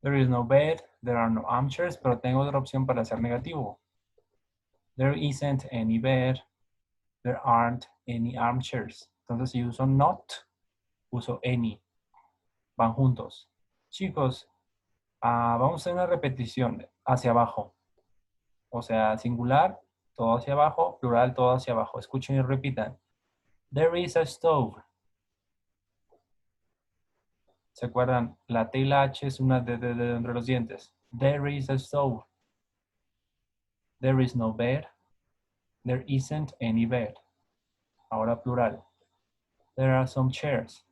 There is no bed, there are no armchairs, pero tengo otra opción para hacer negativo. There isn't any bed, there aren't any armchairs. Entonces, si uso not, uso any. Van juntos. Chicos, vamos a hacer una repetición hacia abajo. O sea, singular, todo hacia abajo, plural, todo hacia abajo. Escuchen y repitan. There is a stove. ¿Se acuerdan? La T y la H es una de entre los dientes. There is a stove. There is no bed. There isn't any bed. Ahora plural. There are some chairs.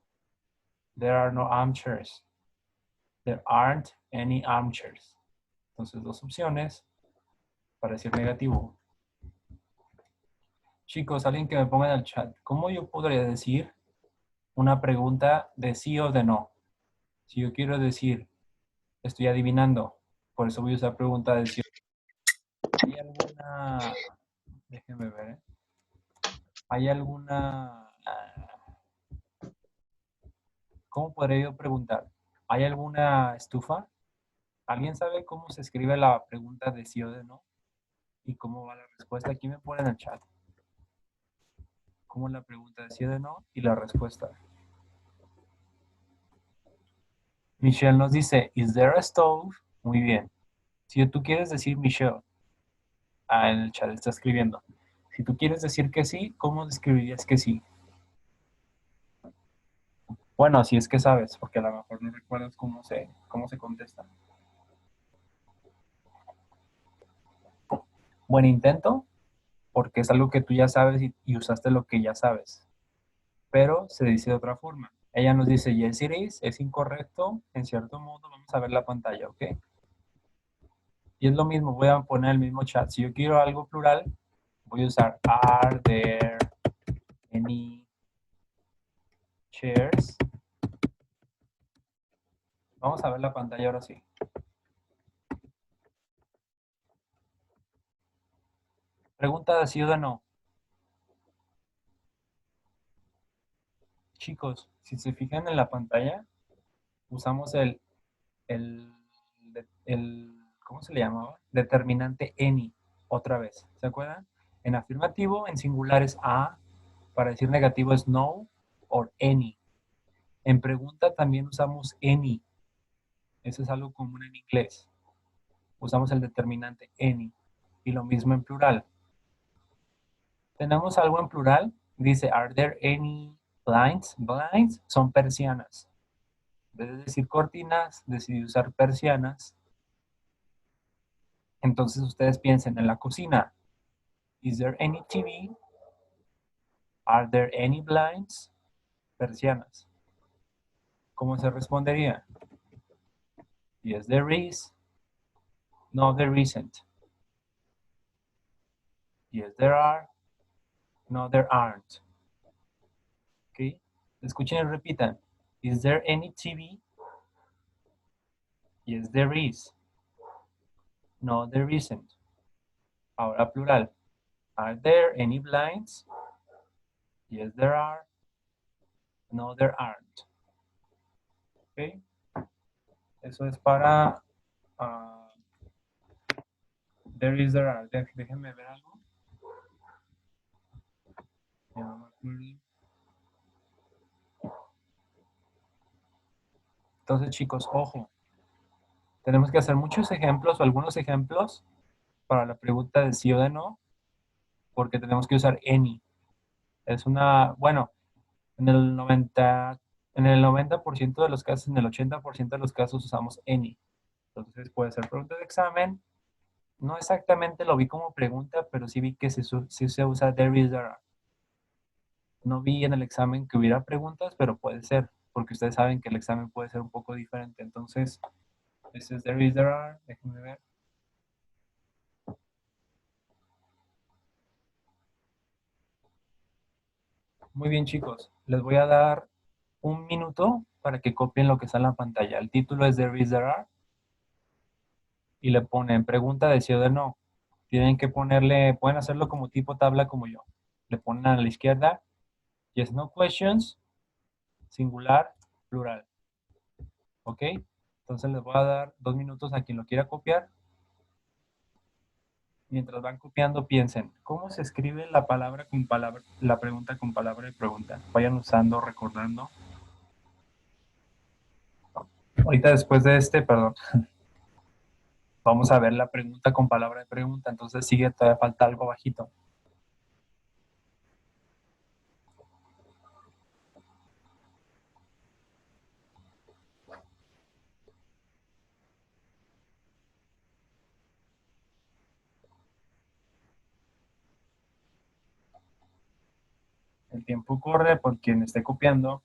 There are no armchairs. There aren't any armchairs. Entonces, dos opciones para decir negativo. Chicos, alguien que me ponga en el chat, ¿cómo yo podría decir una pregunta de sí o de no? Si yo quiero decir, estoy adivinando, por eso voy a usar pregunta de sí. ¿Hay alguna, déjenme ver, ¿hay alguna, cómo podría yo preguntar? ¿Hay alguna estufa? ¿Alguien sabe cómo se escribe la pregunta de sí o de no? ¿Y cómo va la respuesta? Aquí me ponen en el chat. ¿Cómo es la pregunta de sí o de no? Y la respuesta. Michelle nos dice, ¿is there a stove? Muy bien. Si tú quieres decir Michelle, en el chat está escribiendo. Si tú quieres decir que sí, ¿cómo describirías que sí? Bueno, si es que sabes, porque a lo mejor no recuerdas cómo se contesta. Buen intento, porque es algo que tú ya sabes y usaste lo que ya sabes. Pero se dice de otra forma. Ella nos dice, yes it is, es incorrecto, en cierto modo, vamos a ver la pantalla, ¿ok? Y es lo mismo, voy a poner el mismo chat. Si yo quiero algo plural, voy a usar are there any chairs. Vamos a ver la pantalla ahora sí. Pregunta de sí o de no. Chicos, si se fijan en la pantalla, usamos el ¿cómo se le llamaba? Determinante any, otra vez. ¿Se acuerdan? En afirmativo, en singular es a, para decir negativo es no o any. En pregunta también usamos any. Eso es algo común en inglés. Usamos el determinante any. Y lo mismo en plural. Tenemos algo en plural. Dice, are there any blinds? Blinds son persianas. En vez de decir cortinas, decidí usar persianas. Entonces ustedes piensen en la cocina. Is there any TV? Are there any blinds? Persianas. ¿Cómo se respondería? Yes, there is. No, there isn't. Yes, there are. No, there aren't. ¿Ok? Escuchen y repitan. Is there any TV? Yes, there is. No, there isn't. Ahora plural. Are there any blinds? Yes, there are. No, there aren't. ¿Ok? Eso es para... there is, there are. Déjenme ver algo. Ya no me acuerdo. Entonces, chicos, ojo. Tenemos que hacer muchos ejemplos o algunos ejemplos para la pregunta de sí o de no, porque tenemos que usar any. Es una, bueno, en el 90% de los casos, en el 80% de los casos usamos any. Entonces puede ser pregunta de examen. No exactamente lo vi como pregunta, pero sí vi que sí se usa there is, there are. No vi en el examen que hubiera preguntas, pero puede ser, porque ustedes saben que el examen puede ser un poco diferente. Entonces, este es there is, there are. Déjenme ver. Muy bien, chicos. Les voy a dar un minuto para que copien lo que está en la pantalla. El título es There is, there are. Y le ponen pregunta de sí o de no. Tienen que ponerle, pueden hacerlo como tipo tabla como yo. Le ponen a la izquierda yes, no questions, singular, plural. ¿Ok? Entonces les voy a dar 2 minutos a quien lo quiera copiar. Mientras van copiando, piensen, ¿cómo se escribe la palabra con palabra, la pregunta con palabra y pregunta? Vayan usando, recordando. Ahorita después de este, perdón, vamos a ver la pregunta con palabra de pregunta. Entonces sigue, todavía falta algo bajito. El tiempo corre por quien esté copiando.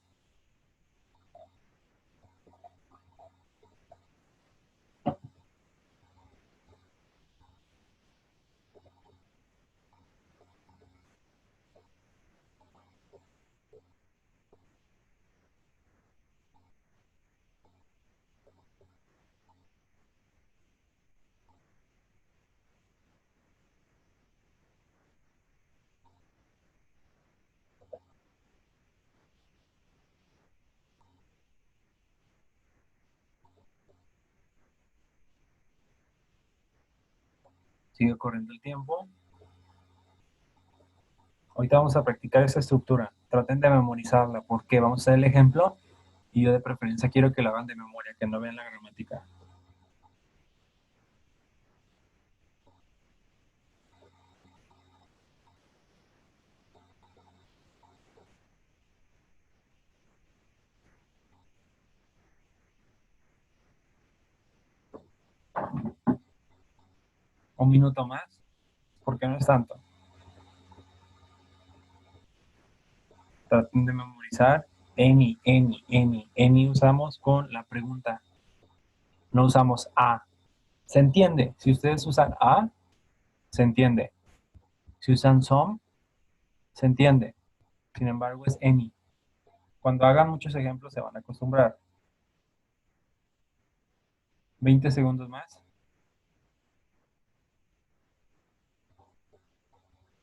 Sigue corriendo el tiempo. Ahorita vamos a practicar esa estructura. Traten de memorizarla porque vamos a hacer el ejemplo y yo de preferencia quiero que lo hagan de memoria, que no vean la gramática. Un minuto más, porque no es tanto. Traten de memorizar. Any usamos con la pregunta. No usamos a. ¿Se entiende? Si ustedes usan a, se entiende. Si usan some, se entiende. Sin embargo, es any. Cuando hagan muchos ejemplos se van a acostumbrar. 20 segundos más.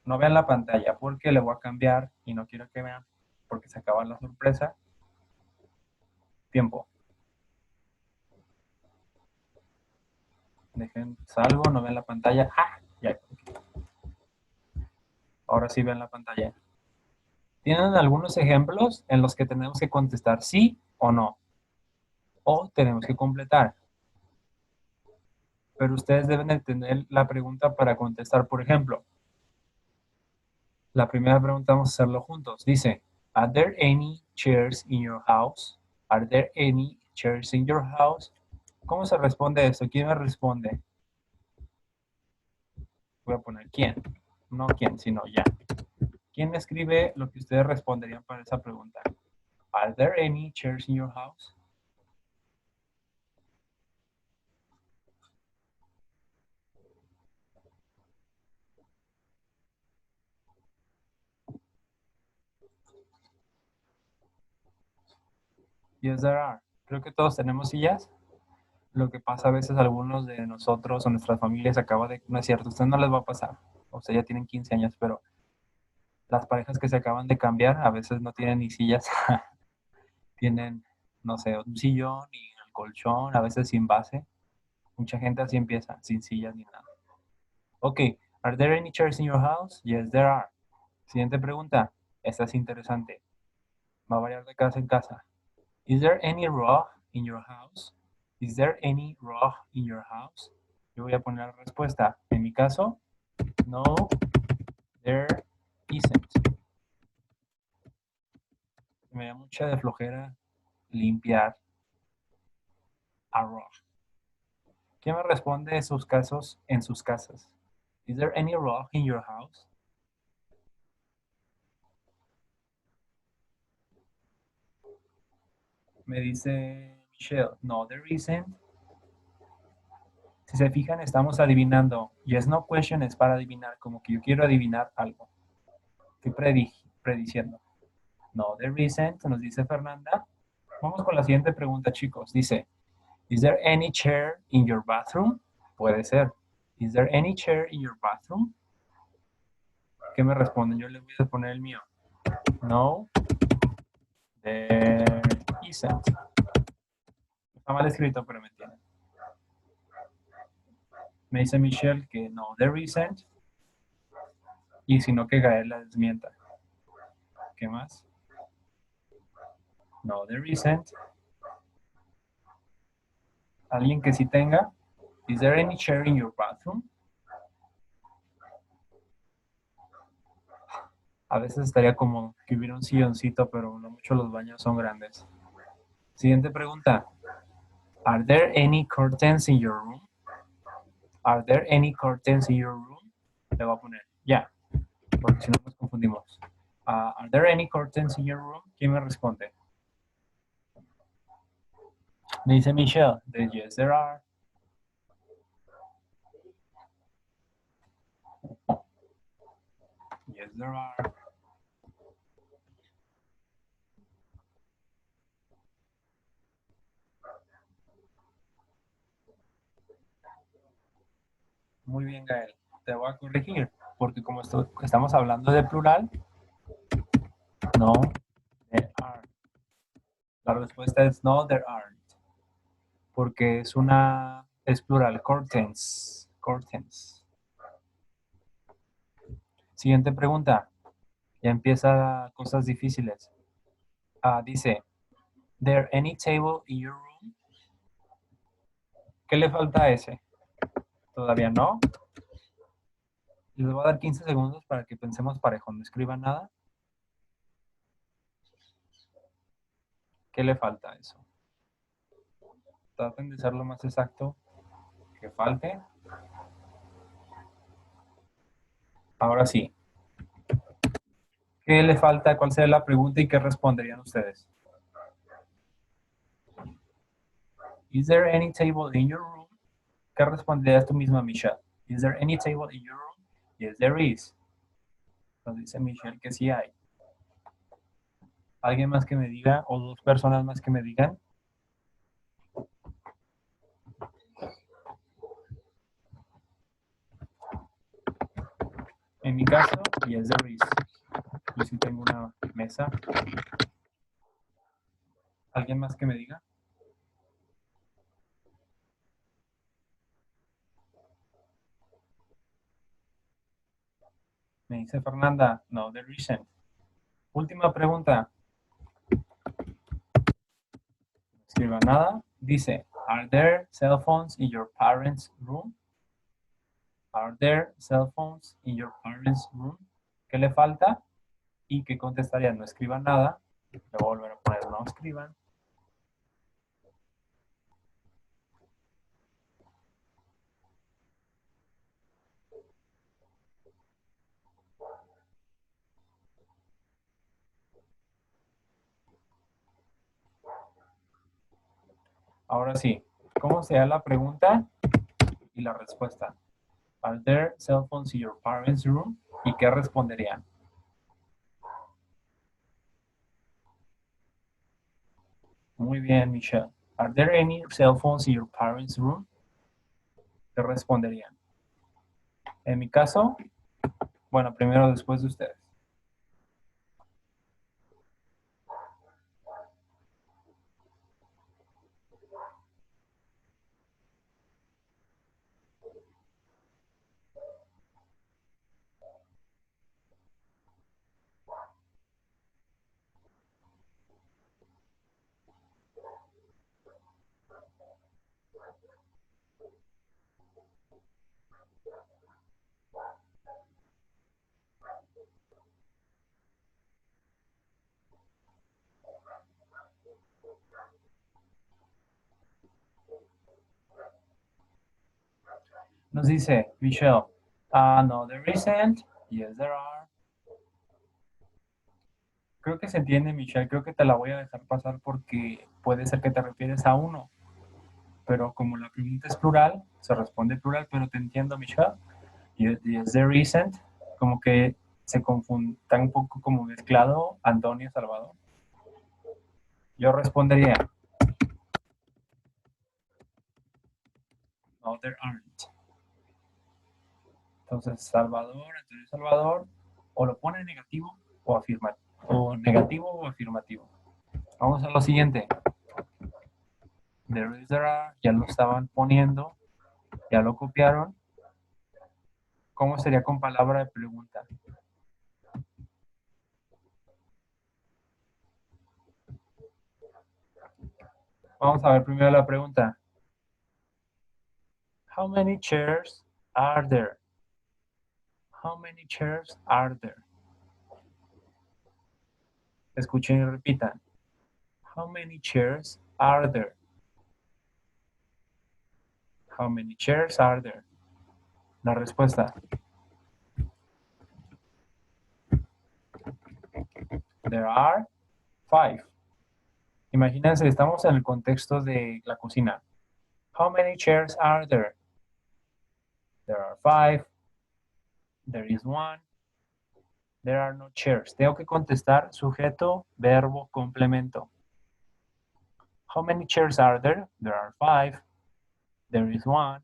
No vean la pantalla porque le voy a cambiar y no quiero que vean porque se acaba la sorpresa. Tiempo. Dejen, salgo, no vean la pantalla. ¡Ah! Ya. Ahora sí ven la pantalla. ¿Tienen algunos ejemplos en los que tenemos que contestar sí o no? O tenemos que completar. Pero ustedes deben entender la pregunta para contestar. Por ejemplo, la primera pregunta vamos a hacerlo juntos. Dice, ¿Are there any chairs in your house? ¿Are there any chairs in your house? ¿Cómo se responde esto? ¿Quién me responde? Voy a poner quién. No quién, sino ya. ¿Quién me escribe lo que ustedes responderían para esa pregunta? ¿Are there any chairs in your house? Yes, there are. Creo que todos tenemos sillas. Lo que pasa a veces algunos de nosotros o nuestras familias acaba de... No es cierto, a usted no les va a pasar. O sea, ya tienen 15 años, pero las parejas que se acaban de cambiar a veces no tienen ni sillas. Tienen, no sé, un sillón y el colchón, a veces sin base. Mucha gente así empieza, sin sillas ni nada. Ok, ¿are there any chairs in your house? Yes, there are. Siguiente pregunta. Esta es interesante. Va a variar de casa en casa. Is there any rug in your house? Is there any rug in your house? Yo voy a poner la respuesta. En mi caso, no, there isn't. Me da mucha de flojera limpiar a rug. ¿Quién me responde esos casos en sus casas? Is there any rug in your house? Me dice Michelle, no, there isn't. Si se fijan, estamos adivinando. Yes, no question es para adivinar, como que yo quiero adivinar algo. Estoy prediciendo. No, there isn't, nos dice Fernanda. Vamos con la siguiente pregunta, chicos. Dice, is there any chair in your bathroom? Puede ser. Is there any chair in your bathroom? ¿Qué me responden? Yo les voy a poner el mío. No, there isn't. Está mal escrito, pero me entienden. Me dice Michelle que no, there isn't. Y si no, que Gael la desmienta. ¿Qué más? No, there isn't. ¿Alguien que sí tenga? Is there any chair in your bathroom? A veces estaría como que hubiera un silloncito, pero no mucho, los baños son grandes. Siguiente pregunta. Are there any curtains in your room? Are there any curtains in your room? Le voy a poner ya, porque si no nos confundimos. Are there any curtains in your room? ¿Quién me responde? Me dice Michelle. Yes, there are. Yes, there are. Muy bien, Gael. Te voy a corregir, porque como estamos hablando de plural, no, there are. La respuesta es no, there aren't, porque es plural, curtains, curtains. Siguiente pregunta. Ya empieza cosas difíciles. Dice, there any table in your room? ¿Qué le falta a ese? Todavía no. Les voy a dar 15 segundos para que pensemos parejo. No escriban nada. ¿Qué le falta a eso? Traten de ser lo más exacto que falte. Ahora sí. ¿Qué le falta? ¿Cuál sería la pregunta y qué responderían ustedes? Is there any table in your room? ¿Qué responderías tú misma, Michelle? Is there any table in your room? Yes, there is. Nos dice Michelle que sí hay. ¿Alguien más que me diga o dos personas más que me digan? En mi caso, yes, there is. Yo sí tengo una mesa. ¿Alguien más que me diga? Me dice Fernanda, no, there isn't. Última pregunta. No escriba nada. Dice, are there cell phones in your parents' room? Are there cell phones in your parents' room? ¿Qué le falta? ¿Y qué contestaría? No escriban nada. Le voy a volver a poner no escriban. Ahora sí, ¿cómo sería la pregunta y la respuesta? Are there cell phones in your parents' room? ¿Y qué responderían? Muy bien, Michelle. Are there any cell phones in your parents' room? ¿Qué responderían? En mi caso, bueno, primero después de ustedes. Nos dice Michelle, no, there isn't. Yes, there are. Creo que se entiende, Michelle. Creo que te la voy a dejar pasar porque puede ser que te refieres a uno. Pero como la pregunta es plural, se responde plural, pero te entiendo, Michelle. Yes, there isn't. Como que se confunde, está un poco como mezclado Antonio Salvador. Yo respondería, no, there aren't. Entonces, Salvador, Antonio Salvador, o lo pone negativo o afirmativo. O negativo o afirmativo. Vamos a lo siguiente. There is, there are. Ya lo estaban poniendo. Ya lo copiaron. ¿Cómo sería con palabra de pregunta? Vamos a ver primero la pregunta. How many chairs are there? How many chairs are there? Escuchen y repitan. How many chairs are there? How many chairs are there? La respuesta. There are 5. Imagínense, estamos en el contexto de la cocina. How many chairs are there? There are 5. There is 1. There are no chairs. Tengo que contestar sujeto, verbo, complemento. How many chairs are there? There are 5. There is 1.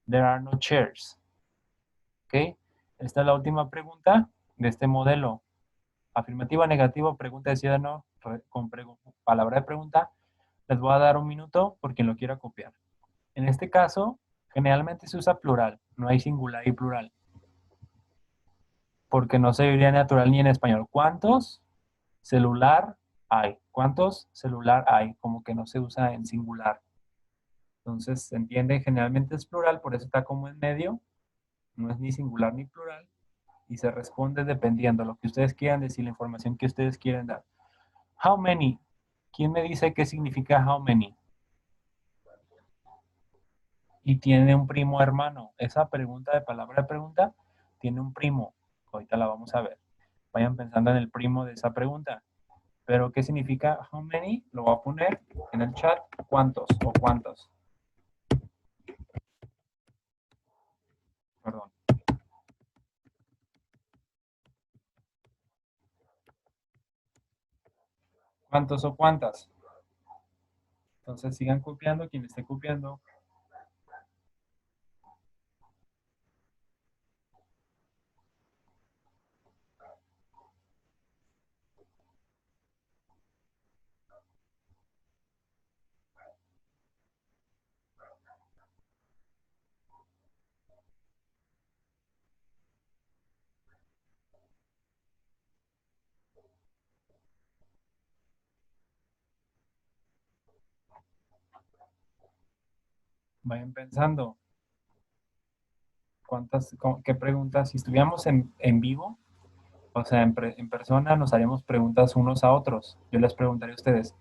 There are no chairs. ¿Ok? Esta es la última pregunta de este modelo. Afirmativa, negativa, pregunta de sí o no, con palabra de pregunta. Les voy a dar un minuto por quien lo quiera copiar. En este caso, generalmente se usa plural, no hay singular y plural. Porque no se diría natural ni en español. ¿Cuántos celular hay? ¿Cuántos celular hay? Como que no se usa en singular. Entonces, se entiende, generalmente es plural, por eso está como en medio. No es ni singular ni plural. Y se responde dependiendo de lo que ustedes quieran decir, la información que ustedes quieren dar. How many? ¿Quién me dice qué significa how many? Y tiene un primo hermano. Esa pregunta de palabra de pregunta tiene un primo. Ahorita la vamos a ver. Vayan pensando en el primo de esa pregunta. Pero ¿qué significa how many? Lo voy a poner en el chat. ¿Cuántos o cuántos? Perdón. ¿Cuántos o cuántas? Entonces sigan copiando, quien esté copiando. Vayan pensando. ¿Qué preguntas? Si estuviéramos en vivo, o sea, en persona, nos haríamos preguntas unos a otros. Yo les preguntaría a ustedes,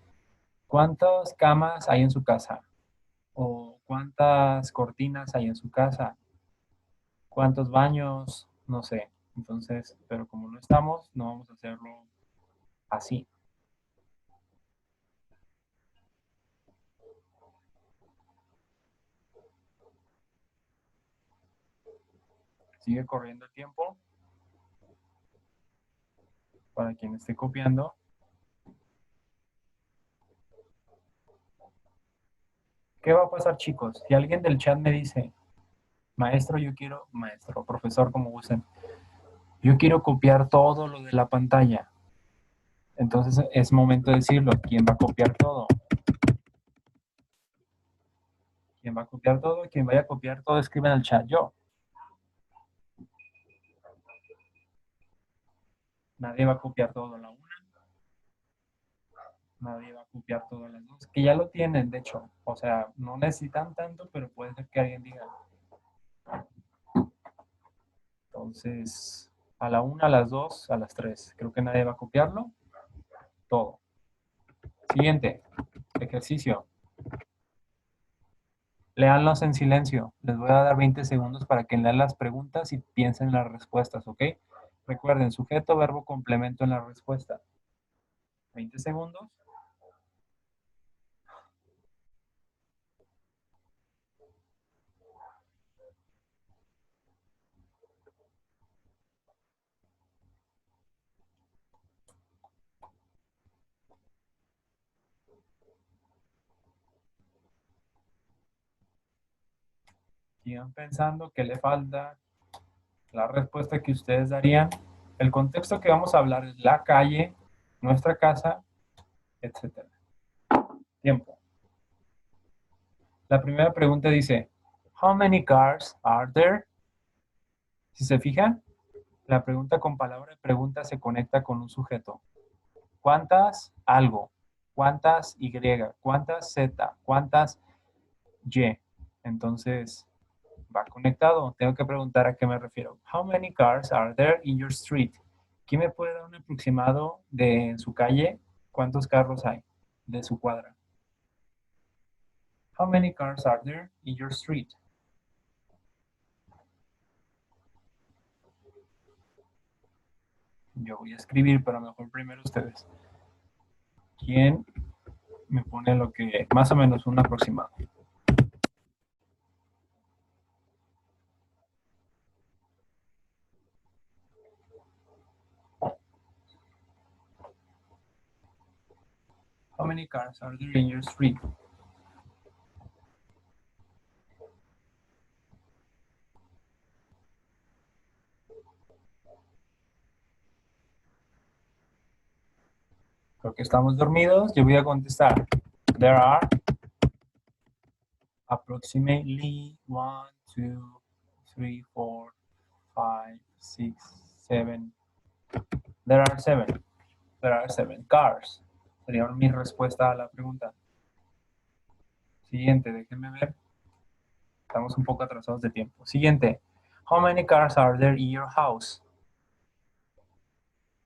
¿cuántas camas hay en su casa? ¿O cuántas cortinas hay en su casa? ¿Cuántos baños? No sé. Entonces, pero como no estamos, no vamos a hacerlo así. Sigue corriendo el tiempo. Para quien esté copiando. ¿Qué va a pasar, chicos? Si alguien del chat me dice, maestro, maestro, profesor, como gusten, yo quiero copiar todo lo de la pantalla. Entonces es momento de decirlo. ¿Quién va a copiar todo? ¿Quién va a copiar todo? Quien vaya a copiar todo, escribe en el chat. Yo. Nadie va a copiar todo a la una. Nadie va a copiar todo a las dos. Que ya lo tienen, de hecho. O sea, no necesitan tanto, pero puede ser que alguien diga. Entonces, a la una, a las dos, a las tres. Creo que nadie va a copiarlo. Todo. Siguiente. Ejercicio. Léanlos en silencio. Les voy a dar 20 segundos para que lean las preguntas y piensen en las respuestas, ¿ok? Recuerden, sujeto, verbo, complemento en la respuesta. 20 segundos. Sigan pensando qué le falta, la respuesta que ustedes darían. El contexto que vamos a hablar es la calle, nuestra casa, etc. Tiempo. La primera pregunta dice, how many cars are there? Si se fijan, la pregunta con palabra de pregunta se conecta con un sujeto. ¿Cuántas? Algo. ¿Cuántas? Y. ¿Cuántas? Z. ¿Cuántas? Y. Entonces, va conectado. Tengo que preguntar a qué me refiero. How many cars are there in your street? ¿Quién me puede dar un aproximado de su calle? ¿Cuántos carros hay de su cuadra? How many cars are there in your street? Yo voy a escribir, pero mejor primero ustedes. ¿Quién me pone lo que, más o menos un aproximado? How many cars are there in your street? Creo que estamos dormidos. Yo voy a contestar. There are approximately 1, 2, 3, 4, 5, 6, 7. There are 7. There are 7 cars. Sería mi respuesta a la pregunta. Siguiente, déjenme ver. Estamos un poco atrasados de tiempo. Siguiente. How many cars are there in your house?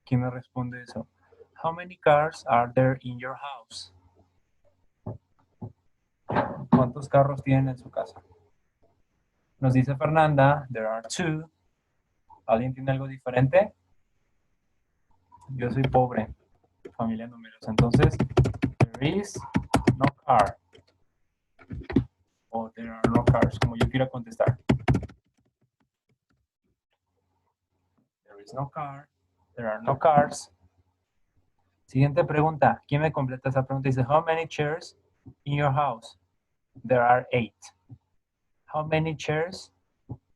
¿Quién me responde eso? How many cars are there in your house? ¿Cuántos carros tienen en su casa? Nos dice Fernanda, there are 2. ¿Alguien tiene algo diferente? Yo soy pobre, familia numerosa. Entonces, there is no car. O there are no cars, como yo quiera contestar. There is no car. There are no cars. Siguiente pregunta. ¿Quién me completa esa pregunta? Dice, how many chairs in your house? There are 8. How many chairs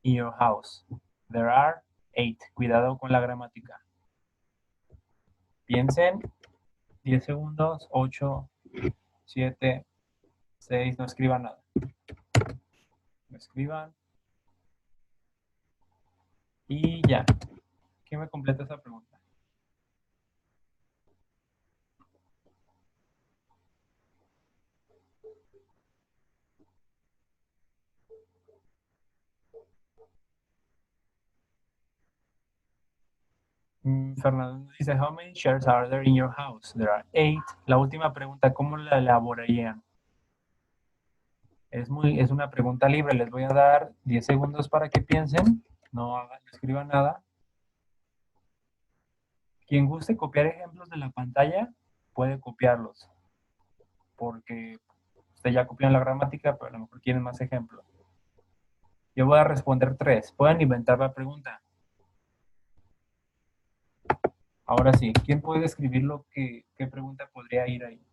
in your house? There are 8. Cuidado con la gramática. Piensen. 10 segundos. 8, 7, 6. No escriban nada. No escriban. Y ya. ¿Quién me completa esa pregunta? Fernando dice, how many chairs are there in your house? There are 8. La última pregunta, ¿cómo la elaborarían? Es una pregunta libre. Les voy a dar 10 segundos para que piensen. No escriban nada. Quien guste copiar ejemplos de la pantalla, puede copiarlos. Porque usted ya copió la gramática, pero a lo mejor quieren más ejemplos. Yo voy a responder 3. Pueden inventar la pregunta. Ahora sí, ¿quién puede escribir qué pregunta podría ir ahí?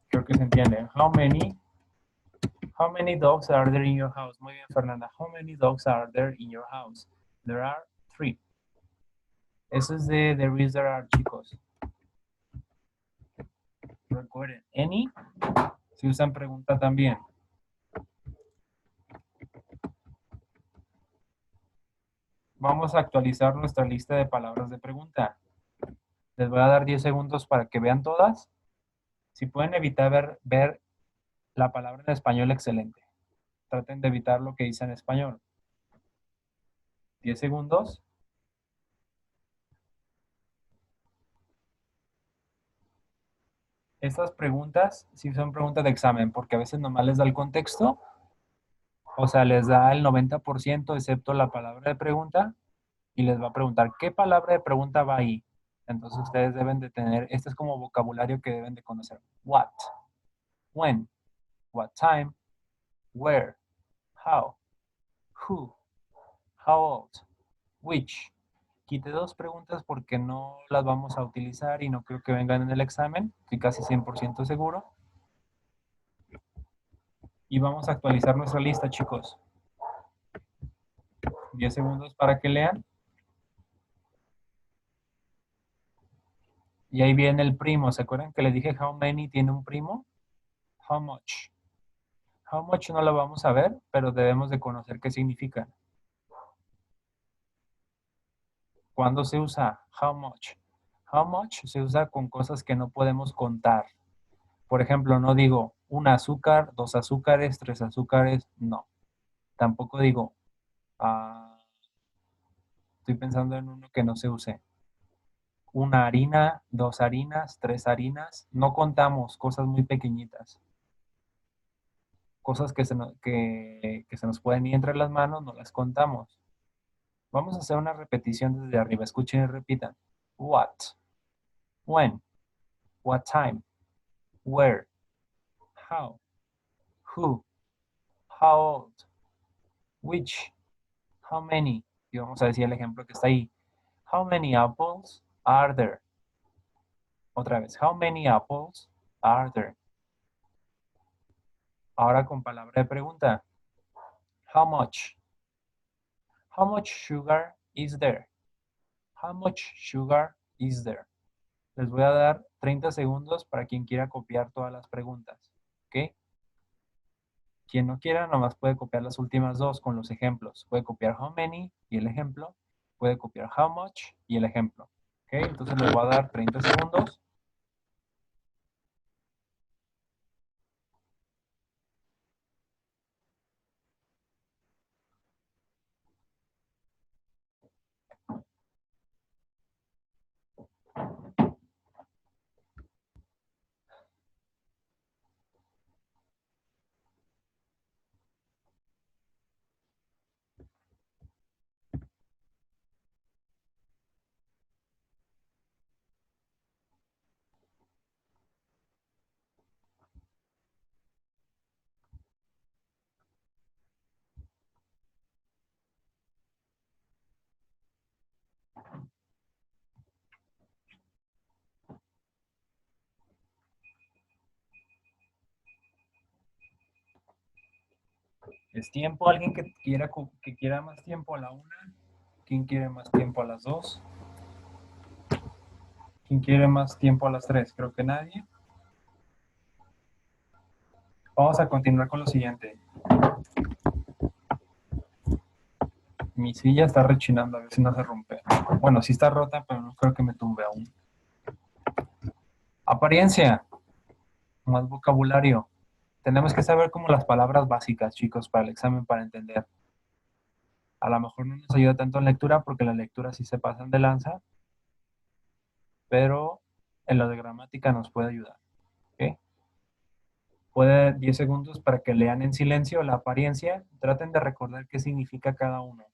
Creo que se entiende. How many dogs are there in your house? Muy bien, Fernanda. How many dogs are there in your house? There are 3. Eso es de there is, there are, chicos. Recuerden, any se usan pregunta también. Vamos a actualizar nuestra lista de palabras de pregunta. Les voy a dar 10 segundos para que vean todas. Si pueden evitar ver la palabra en español, excelente. Traten de evitar lo que dice en español. 10 segundos. Estas preguntas sí son preguntas de examen, porque a veces nomás les da el contexto, o sea, les da el 90% excepto la palabra de pregunta, y les va a preguntar, ¿qué palabra de pregunta va ahí? Entonces ustedes deben de tener, este es como vocabulario que deben de conocer. What, when, what time, where, how, who, how old, which. Quité 2 preguntas porque no las vamos a utilizar y no creo que vengan en el examen, estoy casi 100% seguro. Y vamos a actualizar nuestra lista, chicos. 10 segundos para que lean. Y ahí viene el primo. ¿Se acuerdan que les dije how many tiene un primo? How much. How much no lo vamos a ver, pero debemos de conocer qué significa. ¿Cuándo se usa? How much. How much se usa con cosas que no podemos contar. Por ejemplo, no digo un azúcar, 2 azúcares, 3 azúcares. No. Tampoco digo, estoy pensando en uno que no se use. Una harina, 2 harinas, 3 harinas. No contamos cosas muy pequeñitas. Cosas que se nos pueden ir entre las manos, no las contamos. Vamos a hacer una repetición desde arriba. Escuchen y repitan. What, when, what time, where, how, who, how old, which, how many. Y vamos a decir el ejemplo que está ahí. How many apples are there? Otra vez. How many apples are there? Ahora con palabra de pregunta. How much? How much sugar is there? How much sugar is there? Les voy a dar 30 segundos para quien quiera copiar todas las preguntas. ¿Ok? Quien no quiera, nomás puede copiar las últimas dos con los ejemplos. Puede copiar how many y el ejemplo. Puede copiar how much y el ejemplo. ¿Ok? Entonces les voy a dar 30 segundos. ¿Es tiempo? ¿Alguien que quiera más tiempo a la una? ¿Quién quiere más tiempo a las dos? ¿Quién quiere más tiempo a las tres? Creo que nadie. Vamos a continuar con lo siguiente. Mi silla está rechinando, a ver si no se rompe. Bueno, sí está rota, pero no creo que me tumbe aún. Apariencia. Más vocabulario. Tenemos que saber como las palabras básicas, chicos, para el examen, para entender. A lo mejor no nos ayuda tanto en lectura, porque la lectura sí se pasan de lanza, pero en lo de gramática nos puede ayudar. ¿Ok? Puede 10 segundos para que lean en silencio la apariencia. Traten de recordar qué significa cada uno.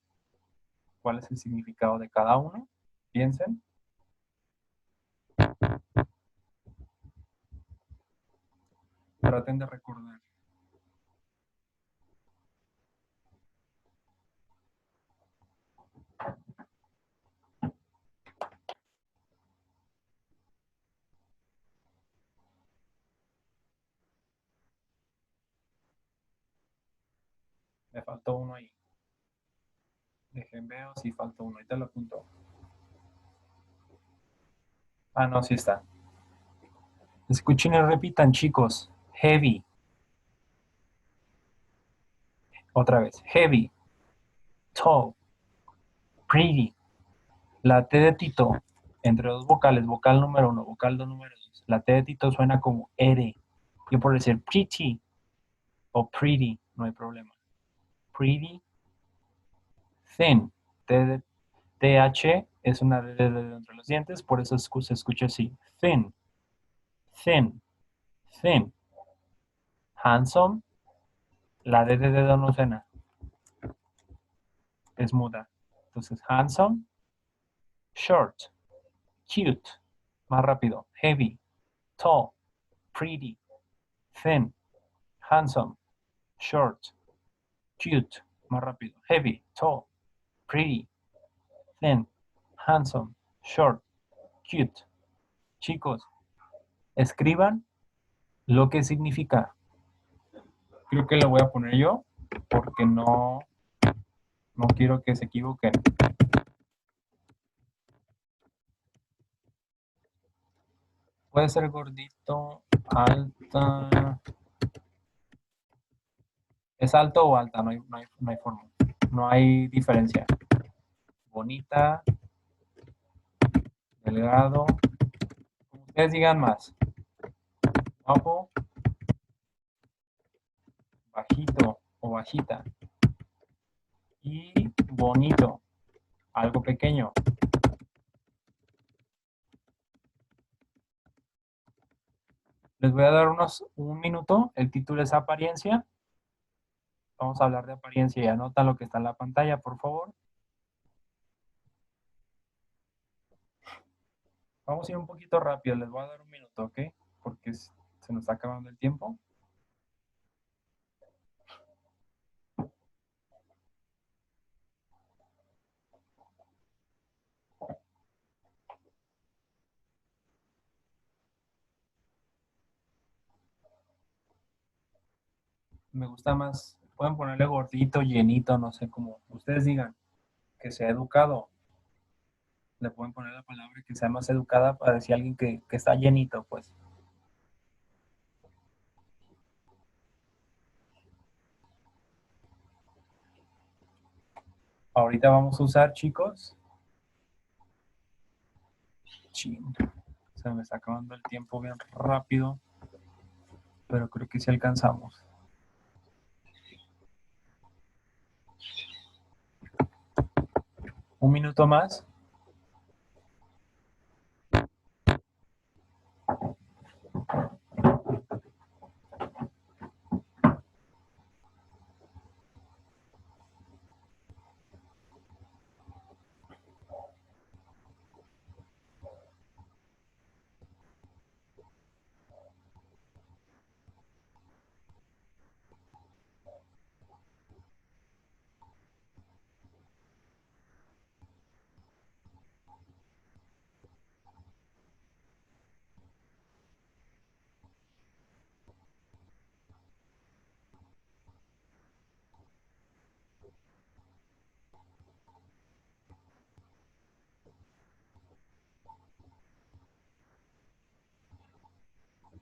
¿Cuál es el significado de cada uno? Piensen. Traten de recordar. Me faltó uno ahí. Dejen veo si faltó uno. Ahorita lo apunto. Ah, no, sí está. Escuchen y repitan, chicos. Heavy. Otra vez. Heavy. Tall. Pretty. La T de Tito, entre dos vocales, vocal número uno, vocal dos número dos. La T de Tito suena como R. Yo puedo decir pretty o pretty, no hay problema. Pretty. Thin. TH es una D entre los dientes, por eso se escucha así. Thin. Thin. Thin. Handsome. La D de dedo no suena. Es muda. Entonces, handsome. Short. Cute. Más rápido. Heavy. Tall. Pretty. Thin. Handsome. Short. Cute. Más rápido. Heavy. Tall. Pretty. Thin. Handsome. Short. Cute. Chicos, escriban lo que significa. Creo que lo voy a poner yo porque no quiero que se equivoquen. Puede ser gordito, alta. ¿Es alto o alta? No hay forma. No hay diferencia. Bonita, delgado. Como ustedes digan más. Guapo, bajito o bajita. Y bonito, algo pequeño. Les voy a dar un minuto. El título es apariencia. Vamos a hablar de apariencia y anota lo que está en la pantalla, por favor. Vamos a ir un poquito rápido. Les voy a dar un minuto, ¿ok? Porque se nos está acabando el tiempo. Me gusta más. Pueden ponerle gordito, llenito, no sé cómo ustedes digan. Que sea educado. Le pueden poner la palabra que sea más educada para decir a alguien que está llenito, pues. Ahorita vamos a usar, chicos. Chin. Se me está acabando el tiempo bien rápido. Pero creo que sí alcanzamos. Un minuto más.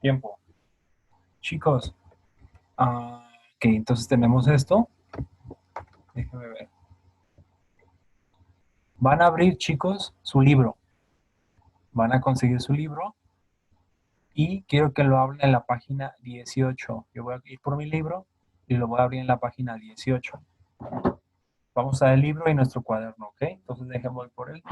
Tiempo. Chicos. Ok, entonces tenemos esto. Déjenme ver. Van a abrir, chicos, su libro. Van a conseguir su libro y quiero que lo abran en la página 18. Yo voy a ir por mi libro y lo voy a abrir en la página 18. Vamos a ver el libro y nuestro cuaderno, ¿ok? Entonces déjenme ir por él.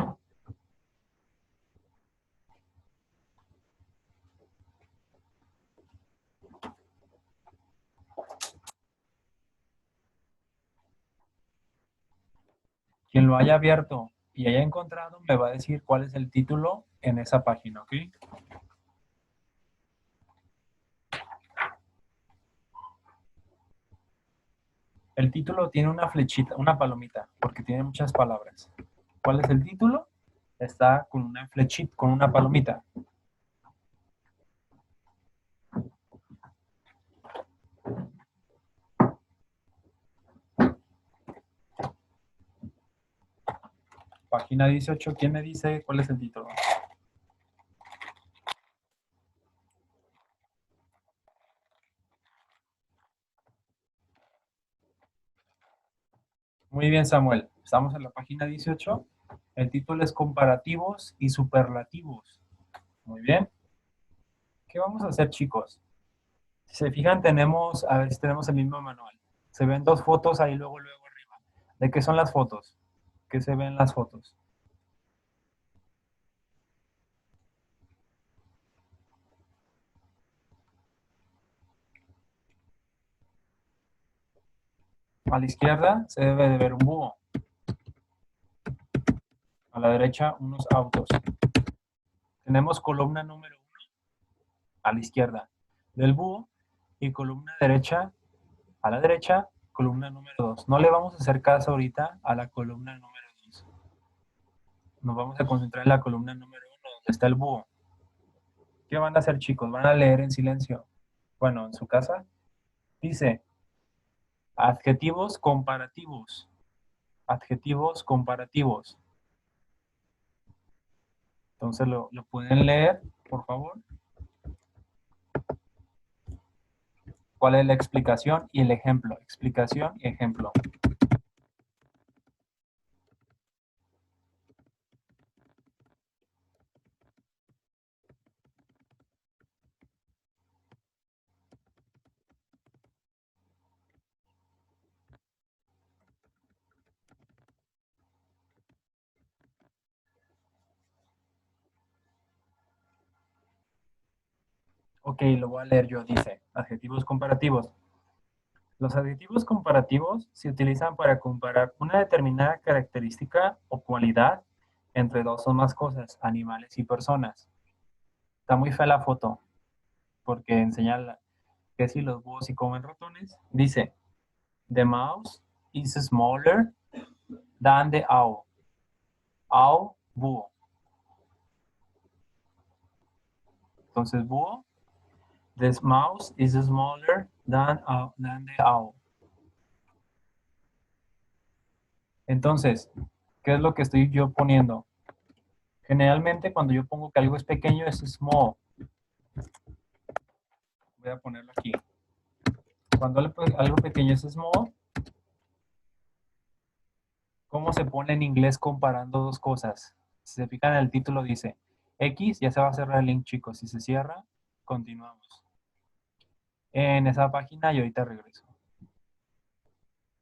Quien lo haya abierto y haya encontrado me va a decir cuál es el título en esa página, ¿ok? El título tiene una flechita, una palomita, porque tiene muchas palabras. ¿Cuál es el título? Está con una flechita, con una palomita. Página 18, ¿quién me dice cuál es el título? Muy bien, Samuel. Estamos en la página 18. El título es Comparativos y Superlativos. Muy bien. ¿Qué vamos a hacer, chicos? Si se fijan, tenemos, a ver si tenemos el mismo manual. Se ven dos fotos ahí luego arriba. ¿De qué son las fotos? ¿Qué se ven las fotos? A la izquierda se debe de ver un búho. A la derecha, unos autos. Tenemos columna número 1 a la izquierda del búho y columna derecha a la derecha, columna número 2. No le vamos a hacer caso ahorita a la columna número 2. Nos vamos a concentrar en la columna número 1, donde está el búho. ¿Qué van a hacer, chicos? Van a leer en silencio. Bueno, en su casa. Dice, Adjetivos comparativos. Adjetivos comparativos. Entonces lo pueden leer, por favor. ¿Cuál es la explicación y el ejemplo? Explicación y ejemplo. Ok, lo voy a leer yo. Dice, adjetivos comparativos. Los adjetivos comparativos se utilizan para comparar una determinada característica o cualidad entre dos o más cosas, animales y personas. Está muy fea la foto porque enseña que si los búhos y comen ratones. Dice, the mouse is smaller than the owl. Owl, búho. Entonces, búho, the mouse is smaller than the owl. Entonces, ¿qué es lo que estoy yo poniendo? Generalmente cuando yo pongo que algo es pequeño es small. Voy a ponerlo aquí. Cuando algo pequeño es small, ¿cómo se pone en inglés comparando dos cosas? Si se fijan en el título dice X, ya se va a cerrar el link, chicos. Si se cierra, continuamos. En esa página y ahorita regreso.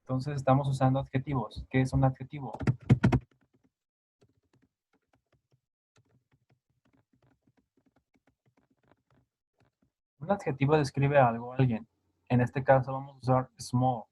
Entonces estamos usando adjetivos. ¿Qué es un adjetivo? Un adjetivo describe algo a alguien. En este caso vamos a usar small.